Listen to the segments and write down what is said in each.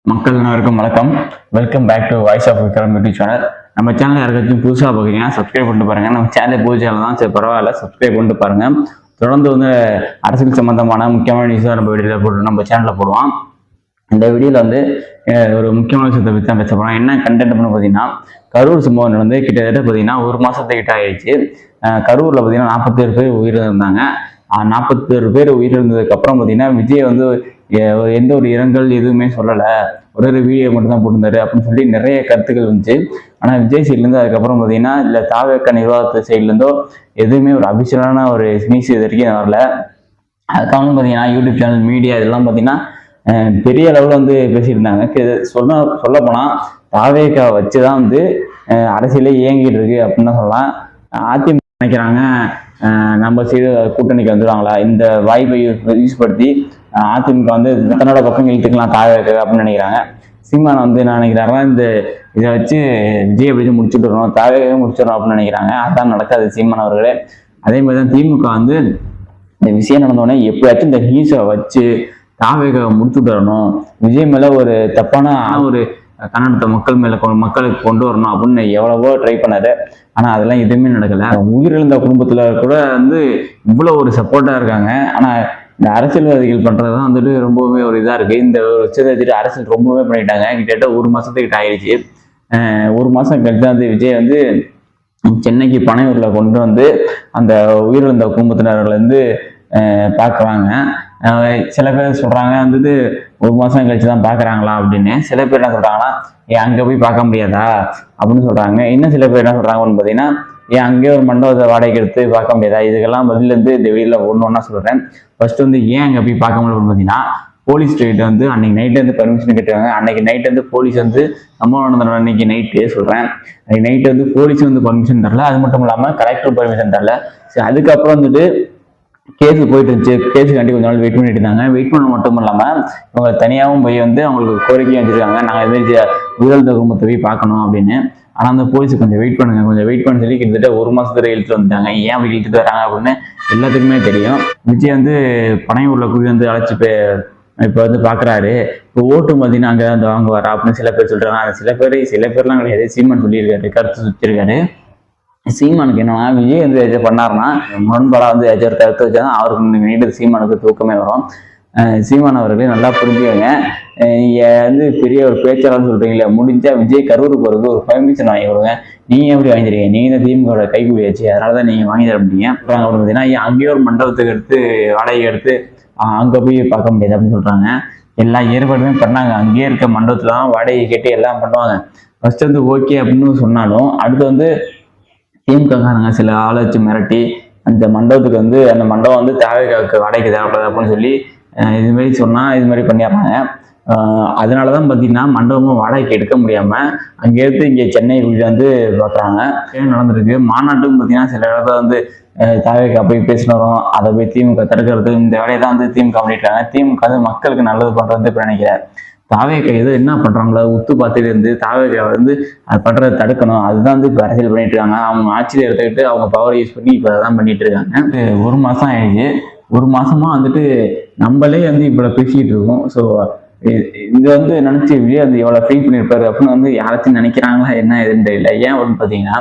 மக்கள் அனைவருக்கும் வணக்கம். Welcome back to voice of Vikram YouTube channel. நம்ம சேனல் யாருக்காச்சும் புதுசாக பார்க்குறீங்கன்னா சப்ஸ்கிரைப் பண்ணிட்டு பாருங்க. நம்ம சேனல் புது சேனல் தான், சரி பரவாயில்ல, சப்ஸ்கிரைப் பண்ணிட்டு பாருங்க. தொடர்ந்து அரசியல் சம்பந்தமான முக்கியமான நியூஸ் நம்ம வீடியோவில் போட்டு நம்ம சேனலில் போடுவோம். இந்த வீடியோவில் ஒரு முக்கியமான விஷயத்தை பற்றி தான் பேச போகிறோம். என்ன கண்டென்ட் அப்படின்னு பார்த்தீங்கன்னா, கரூர் சம்பவம் நடந்து கிட்டத்தட்ட பார்த்தீங்கன்னா ஒரு மாதத்துக்கிட்ட ஆயிடுச்சு. கரூரில் பார்த்தீங்கன்னா 47 பேர் உயிரிழந்தாங்க. 47 பேர் உயிரிழந்ததுக்கு அப்புறம் பார்த்தீங்கன்னா விஜய் எந்த ஒரு இரங்கல் எதுவுமே சொல்லலை, ஒரு வீடியோ மட்டும் தான் போட்டிருந்தாரு அப்படின்னு சொல்லி நிறைய கருத்துக்கள் வந்துச்சு. ஆனால் விஜய் சைட்லேருந்து அதுக்கப்புறம் பார்த்தீங்கன்னா இல்லை தாவேக்கா நிர்வாகத்து சைட்லேருந்தோ எதுவுமே ஒரு அபிஷியலான ஒரு நியூஸ் இது வரைக்கும் வரல. அதுக்காக பார்த்தீங்கன்னா யூடியூப் சேனல் மீடியா இதெல்லாம் பார்த்தீங்கன்னா பெரிய அளவில் பேசியிருந்தாங்க. சொல்லப்போனால் தாவேக்கா வச்சு தான் அரசியலே இயங்கிட்டு இருக்கு அப்படின்னு தான் சொல்லலாம். அதிமுக நினைக்கிறாங்க நம்ம சைடு கூட்டணிக்கு வந்துடுவாங்களா, இந்த வாய்ப்பை யூஸ் படுத்தி அதிமுக தன்னோட பக்கம் இழுத்துக்கலாம் தாவேக்கா அப்படின்னு நினைக்கிறாங்க. சீமான் என்ன நினைக்கிறாருன்னா, இதை வச்சு விஜய் எப்படி முடிச்சுட்டு வரணும், தாவேக்காவே முடிச்சிடணும் அப்படின்னு நினைக்கிறாங்க. அதான் நடக்காது சீமான் அவர்களே. அதே மாதிரி தான் திமுக இந்த விஷயம் நடந்தோடனே எப்படியாச்சும் இந்த நியூஸை வச்சு தாவேக்காவை முடிச்சுட்டு வரணும், விஜய் மேல ஒரு தப்பான ஒரு கன்னடத்தை மக்களுக்கு கொண்டு வரணும் அப்படின்னு எவ்வளவோ ட்ரை பண்ணாரு. ஆனா அதெல்லாம் எதுவுமே நடக்கல. உயிரிழந்த குடும்பத்துல கூட இவ்வளவு ஒரு சப்போர்ட்டா இருக்காங்க. ஆனா இந்த அரசியல்வாதிகள் பண்றதுதான் ரொம்பவே ஒரு இதா இருக்கு. இந்த ஒரு விஷயத்தை வச்சுட்டு அரசியல் ரொம்பவே பண்ணிட்டாங்க. கிட்டத்தட்ட ஒரு மாசத்துக்கிட்ட ஆயிடுச்சு. ஒரு மாசம் கழித்து விஜய் சென்னைக்கு பனையூர்ல கொண்டு அந்த உயிரிழந்த குடும்பத்தினர்கள் பார்க்குறாங்க. சில பேர் சொல்றாங்க ஒரு மாசம் கழிச்சு தான் பாக்குறாங்களா அப்படின்னு. சில பேர் என்ன சொல்றாங்கன்னா, அங்க போய் பார்க்க முடியாதா அப்படின்னு சொல்றாங்க. இன்னும் சில பேர் என்ன சொல்றாங்கன்னு பாத்தீங்கன்னா, அங்கேயே ஒரு மண்டபத்தை வாடகைக்கு எடுத்து பார்க்க முடியாதா. இதுக்கெல்லாம் பதில் இந்த வெளியில ஒண்ணா சொல்றேன். ஃபர்ஸ்ட் ஏன் அங்க போய் பார்க்க முடியும் பாத்தீங்கன்னா, போலீஸ் ஸ்டேட் அன்னைக்கு நைட்டு பர்மிஷன் கேட்டுருக்காங்க. அன்னைக்கு நைட் போலீஸ் சம்பவம் நடந்த அன்னைக்கு நைட்டு சொல்றேன். அன்னைக்கு நைட்டு போலீஸ் பர்மிஷன் தரல. அது மட்டும் இல்லாம கலெக்டர் பர்மிஷன் தரல. சரி, அதுக்கப்புறம் கேஸு போயிட்டு இருந்துச்சு. கேஸுக்காண்டி கொஞ்ச நாள் வெயிட் பண்ணிட்டு இருந்தாங்க. வெயிட் பண்ண மட்டும் இல்லாமல் இவங்க தனியாகவும் போய் அவங்களுக்கு கோரிக்கையும் வச்சிருக்காங்க, நாங்கள் இது உயிரிழந்த குடும்பத்தை போய் பார்க்கணும் அப்படின்னு. ஆனால் அந்த போலீஸுக்கு கொஞ்சம் வெயிட் பண்ணுங்க, கொஞ்சம் வெயிட் பண்ண சொல்லி கிட்டத்தட்ட ஒரு மாசத்துல இழுத்துட்டு வந்துட்டாங்க. ஏன் அப்படி இழுத்துட்டு வராங்க அப்படின்னு எல்லாத்துக்குமே தெரியும். விஜய் பனையூர்ல கூடி அழைச்சி இப்போ பார்க்குறாரு. இப்போ ஓட்டு பார்த்தீங்கன்னா அங்கே வாங்குவாரா அப்படின்னு சில பேர் சொல்றாங்க. சில பேர்லாம் கிடையாது, சீமான் சொல்லியிருக்காரு, கருத்து சுற்றிருக்காரு. சீமானுக்கு என்னன்னா, விஜய் பண்ணாருன்னா முரண்பாடா ஒரு கருத்து வச்சாதான் அவருக்கு நீட்டு சீமானுக்கு தூக்கமே வரும். சீமான் அவர்களே நல்லா புரிஞ்சுக்கோங்க. நீங்க பெரிய ஒரு பேச்சாளர் சொல்றீங்களே, முடிஞ்சா விஜய் கரூருக்கு போறதுக்கு ஒரு பர்மிஷன் வாங்கி கொடுங்க. நீங்க எப்படி வாங்கிடுறீங்க? நீங்க தான் திமுக கைகூலியாச்சு, அதனாலதான் நீங்க வாங்கி தர முடியும் அப்படின்னு பார்த்தீங்கன்னா, அங்கேயே ஒரு மண்டபத்துக்கு எடுத்து வாடகை எடுத்து அங்க போய் பார்க்க முடியாது அப்படின்னு சொல்றாங்க. எல்லா ஏற்பாடுமே பண்ணாங்க. அங்கேயே இருக்க மண்டபத்துல தான் வாடகை கேட்டு எல்லாம் பண்ணுவாங்க. ஃபர்ஸ்ட் ஓகே அப்படின்னு சொன்னாலும் அடுத்து திமுககாரங்க சில ஆளை வச்சு மிரட்டி அந்த மண்டபத்துக்கு அந்த மண்டபம் தாவேக்காவுக்கு வாடகைக்கு தேவைப்படாது அப்படின்னு சொல்லி இது மாதிரி சொன்னா இது மாதிரி பண்ணிடுறாங்க. அதனாலதான் பாத்தீங்கன்னா மண்டபமும் வாடகைக்கு எடுக்க முடியாம அங்க எடுத்து இங்க சென்னை பாக்குறாங்க. நடந்திருக்கு. மாநாட்டுக்கும் பாத்தீங்கன்னா சில இடத்துல தாவேக்கா போய் பேசினோம், அதை போய் திமுக தடுக்கிறது, இந்த வேலையை தான் திமுக பண்ணிட்டாங்க. திமுக மக்களுக்கு நல்லது பண்றது இப்ப நினைக்கிறேன். தாவேக்கா என்ன பண்றாங்களோ உத்து பார்த்துட்டு தாவேக்கா அது பண்றதை தடுக்கணும். அதுதான் இப்ப அரசியல் பண்ணிட்டு இருக்காங்க. அவங்க ஆட்சியில எடுத்துக்கிட்டு அவங்க பவர் யூஸ் பண்ணி இப்ப அதான் பண்ணிட்டு இருக்காங்க. ஒரு மாசம் ஆயிடுச்சு. ஒரு மாசமா நம்மளே இவ்வளவு பேசிக்கிட்டு இருக்கோம். ஸோ இது நினைச்சு விஜய் எவ்வளவு ஃபீல் பண்ணியிருப்பாரு அப்படின்னு யாராச்சும் நினைக்கிறாங்களா என்ன எதுன்னு தெரியல. ஏன் அப்படின்னு பாத்தீங்கன்னா,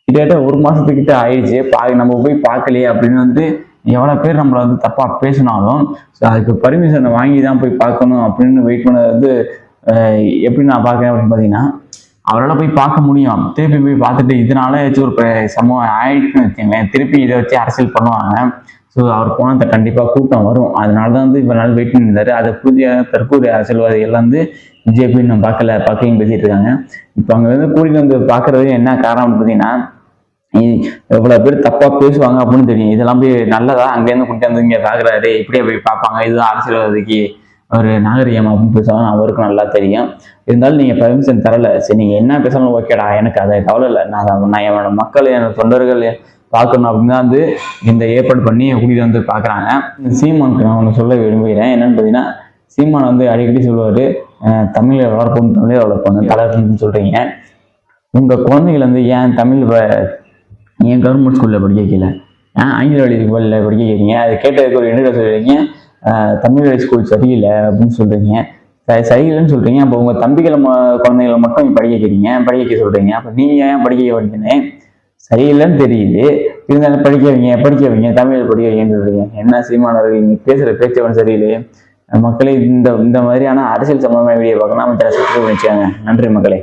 கிட்டத்தட்ட ஒரு மாசத்துக்கிட்ட ஆயிடுச்சு. நம்ம போய் பார்க்கலையே அப்படின்னு எவ்வளவு பேர் நம்மள தப்பா பேசினாலும் அதுக்கு பர்மிஷனை வாங்கி தான் போய் பார்க்கணும் அப்படின்னு வெயிட் பண்ணது எப்படி நான் பார்க்கறேன் அப்படின்னு பாத்தீங்கன்னா, அவரால் போய் பார்க்க முடியும். திருப்பி போய் பார்த்துட்டு இதனால ஏதாச்சும் ஒரு சம்பவம் ஆயிடுச்சுன்னு வச்சுங்களேன், திருப்பி இதை வச்சு அரசியல் பண்ணுவாங்க. ஸோ அவர் போனதை கண்டிப்பா கூட்டம் வரும். அதனாலதான் இவ்வளவு நாள் வெயிட் பண்ணியிருந்தாரு. அதை புதிய தற்போதைய அரசியல்வாதிகள் விஜய் போய் நம்ம பார்க்கலைன்னு பேசிட்டு இருக்காங்க. இப்போ அங்க கூட்டிட்டு பார்க்கறது என்ன காரணம் பார்த்தீங்கன்னா, எவ்வளவு பேர் தப்பா பேசுவாங்க அப்படின்னு தெரியும். இதெல்லாம் போய் நல்லதா அங்கேருந்து கூட்டிட்டு இங்க பாக்குறாரு, இப்படியே போய் பார்ப்பாங்க, இதுதான் அரசியல்வாதிக்கு ஒரு நாகரிகம் அப்படின்னு பேசுவாங்க, அவருக்கும் நல்லா தெரியும். இருந்தாலும் நீங்க பர்மிஷன் தரல, சரி நீங்க என்ன பேசணும் ஓகேடா, எனக்கு அதை கவலை இல்லை, நான் என்னோட மக்கள் என்னோட தொண்டர்கள் பார்க்கணும் அப்படின்னு இந்த ஏற்பாடு பண்ணி கூட்டிட்டு பாக்குறாங்க. சீமானுக்கு நான் ஒன்று சொல்ல விரும்புகிறேன். என்னன்னு பார்த்தீங்கன்னா, சீமான் அடிக்கடி சொல்லுவாரு, தமிழை வளர்ப்போம், தமிழை வளர்ப்போம், கலர்ன்னு சொல்றீங்க. உங்க குழந்தைகள் ஏன் தமிழ் ஏன் கவர்மெண்ட் ஸ்கூல்ல படிக்க வைக்கல, ஆங்கில வழி ஸ்கூல்ல படிக்க வைக்கிறீங்க? அதை கேட்டதுக்கு ஒரு இன்டர்வியூ சொல்றீங்க, தமிழ் வழி ஸ்கூல் சரியில்லை அப்படின்னு சொல்றீங்க. சரியில்லைன்னு சொல்றீங்க. அப்போ உங்க தம்பிகளை குழந்தைகளை மட்டும் படிக்க வைக்கிறீங்க, படிக்க வைக்க சொல்றீங்க. அப்ப நீங்க ஏன் படிக்க வைக்கணும்? சரியில்லைன்னு தெரியுது, இருந்தாலும் படிக்க வைங்க, தமிழ் படிக்க வைங்கன்னு சொல்றீங்க. என்ன சீமானவர்கள், நீங்க பேசுற பேச்சு சரியில்லையே. மக்களே, இந்த இந்த மாதிரியான அரசியல் சம்பந்தமான வீடியோ பார்க்கலாம், நம்ம சேனலை சப்ஸ்கிரைப் பண்ணிக்கோங்க. நன்றி மக்களே.